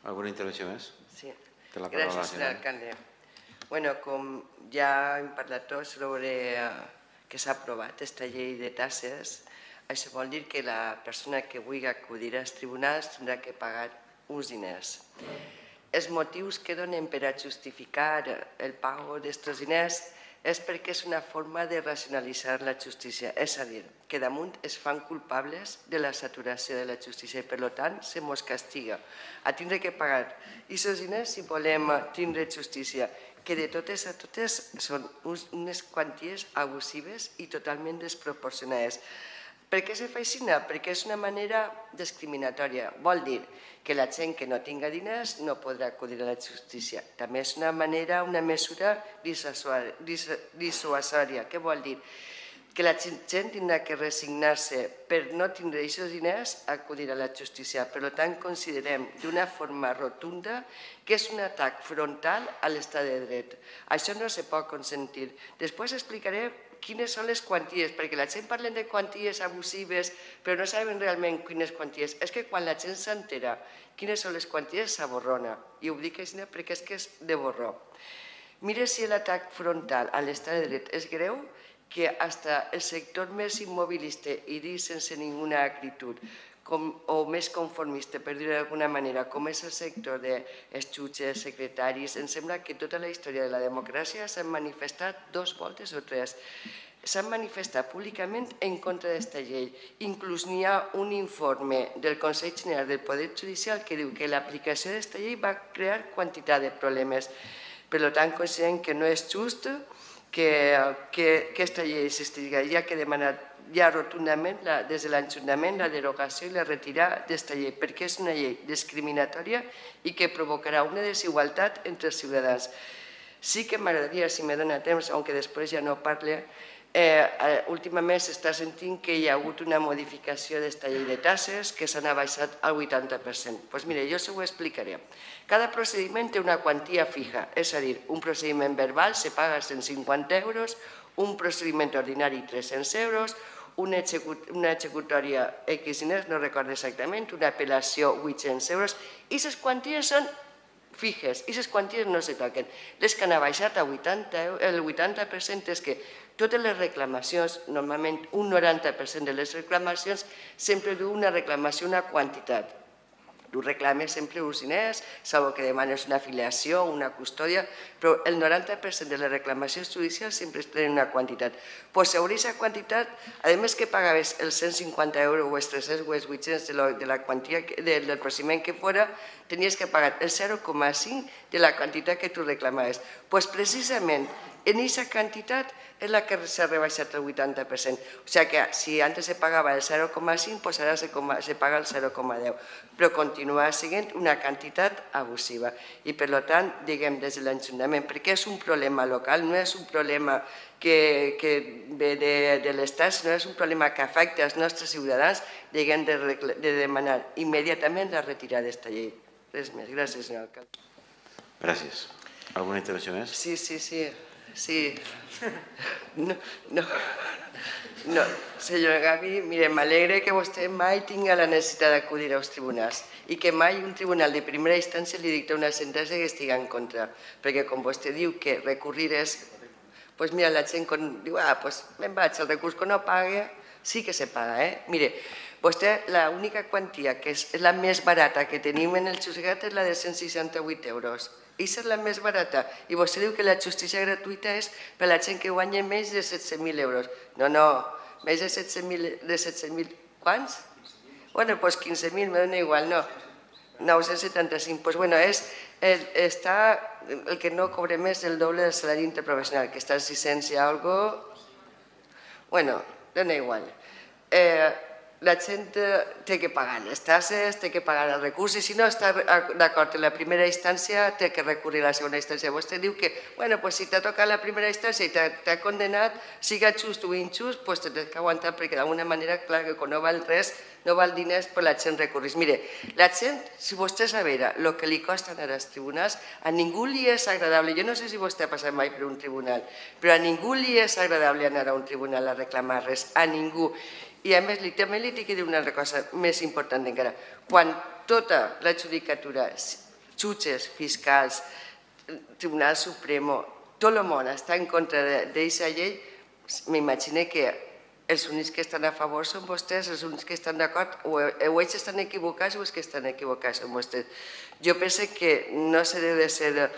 Alguna intervenció més? Sí. Té la paraula Gràcies, senyor alcalde. Bueno, com ja hem parlat tots sobre que s'ha aprovat aquesta llei de taxes, això vol dir que la persona que vulgui acudir als tribunals tindrà que pagar uns diners. Els motius que donen per a justificar el pago d'aquests diners és perquè és una forma de racionalitzar la justícia, és a dir, que damunt es fan culpables de la saturació de la justícia i per tant se mos castiga a tindre que pagar aquests diners si volem tindre justícia, que de totes a totes són unes quanties abusives i totalment desproporcionades. Per què se fa així? Perquè és una manera discriminatòria. Vol dir que la gent que no tinga diners no podrà acudir a la justícia. També és una manera, una mesura dissuasòria. Què vol dir? Que la gent tindrà que resignar-se per no tindre aquests diners a acudir a la justícia. Per tant, considerem d'una forma rotunda que és un atac frontal a l'estat de dret. Això no se pot consentir. Després explicaré quines són les quanties, perquè la gent parla de quanties abusives, però no saben realment quines quanties. És que quan la gent s'entera quines són les quanties, s'aborrona. I ho dic així perquè és que és de borró. Mira si l'atac frontal a l'estat de dret és greu, que fins el sector més immobilista i dir sense ninguna acritud o més conformista, per dir-ho d'alguna manera, com és el sector dels jutges, secretaris, em sembla que tota la història de la democràcia s'han manifestat 2 voltes o 3. S'han manifestat públicament en contra d'aquesta llei. Inclús n'hi ha un informe del Consell General del Poder Judicial que diu que l'aplicació d'aquesta llei va crear quantitat de problemes. Per tant, considerem que no és just que aquesta llei existeixi. Hi ha que demanar ja rotundament des de l'Ajuntament la derogació i la retirada d'aquesta llei, perquè és una llei discriminatòria i que provocarà una desigualtat entre els ciutadans. Sí que m'agradaria, si me dona temps, aunque després ja no parle, últimament s'està sentint que hi ha hagut una modificació d'aquesta llei de taxes que s'han abaixat al 80%. Doncs mira, jo s'ho explicaré. Cada procediment té una quantia fija, és a dir, un procediment verbal se paga 150 euros, un procediment ordinari 300 euros, una executòria X diners, no recordo exactament, una apel·lació 800 euros, i les quanties són fixes, i les quanties no se toquen. Les que han baixat el 80% és que totes les reclamacions, normalment un 90% de les reclamacions, sempre du una reclamació, una quantitat. Tu reclames sempre uns diners, salvo que demanes una afiliació o una custòdia, però el 90% de les reclamacions judicials sempre tenen una quantitat. Doncs sobre aquesta quantitat, a més que pagaves els 150 euros o els 300 o els 800 de la quantia del procediment que fora, tenies que pagar el 0,5 de la quantitat que tu reclamaves. Doncs precisament en aquesta quantitat és la que s'ha rebaixat el 80%. O sigui que si antes se pagava el 0,5, doncs ara se paga el 0,10. Però continua sent una quantitat abusiva. I per tant, diguem des de l'Ajuntament, perquè és un problema local, no és un problema que ve de l'Estat, sinó és un problema que afecta els nostres ciutadans, diguem de demanar immediatament la retirada d'aquesta llei. Res més. Gràcies, senyor alcalde. Gràcies. Alguna intervenció més? Sí. No, senyor Gavi, mire, m'alegre que vostè mai tingui la necessitat d'acudir als tribunals i que mai un tribunal de primera instància li dicta una sentència que estigui en contra, perquè com vostè diu que recurrir és... Doncs mira, la gent diu, doncs me'n vaig, el recurs que no paga, sí que se paga, Mire, vostè, l'única quantia que és la més barata que tenim en el jutjat és la de 168 euros. Aquesta és la més barata. I vostè diu que la justícia gratuïta és per a la gent que guanya menys de 17.000 euros. No, menys de 17.000... Quants? Bueno, doncs 15.000, me dona igual, no. 975. Doncs bueno, el que no cobre més el doble del salari interprofessional, que està a 600 i alguna cosa. Bueno, dona igual. La gent té que pagar les taxes, té que pagar el recurs, i si no està d'acord en la primera instància, té que recurrir a la segona instància. Vostè diu que, bueno, si t'ha tocat la primera instància i t'ha condenat, siga just o injust, doncs t'has d'aguantar, perquè d'alguna manera, clar, que quan no val res, no val diners, però la gent recorrís. Mire, la gent, si vostè sabera el que li costa anar als tribunals, a ningú li és agradable, jo no sé si vostè ha passat mai per un tribunal, però a ningú li és agradable anar a un tribunal a reclamar res, a ningú. I a més, també li he de dir una altra cosa més important encara. Quan tota la judicatura jutges, fiscals, Tribunal Supremo, tot el món està en contra d'aquesta llei, m'imagino que els únics que estan a favor són vostès, els únics que estan d'acord, o ells estan equivocats o els que estan equivocats són vostès. Jo penso que no s'ha de ser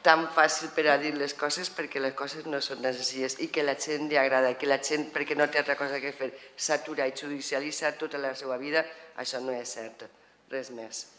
tan fàcil per a dir les coses perquè les coses no són necessàries i que la gent li agrada, que la gent, perquè no té altra cosa que fer, s'atura i judicialitza tota la seva vida, això no és cert. Res més.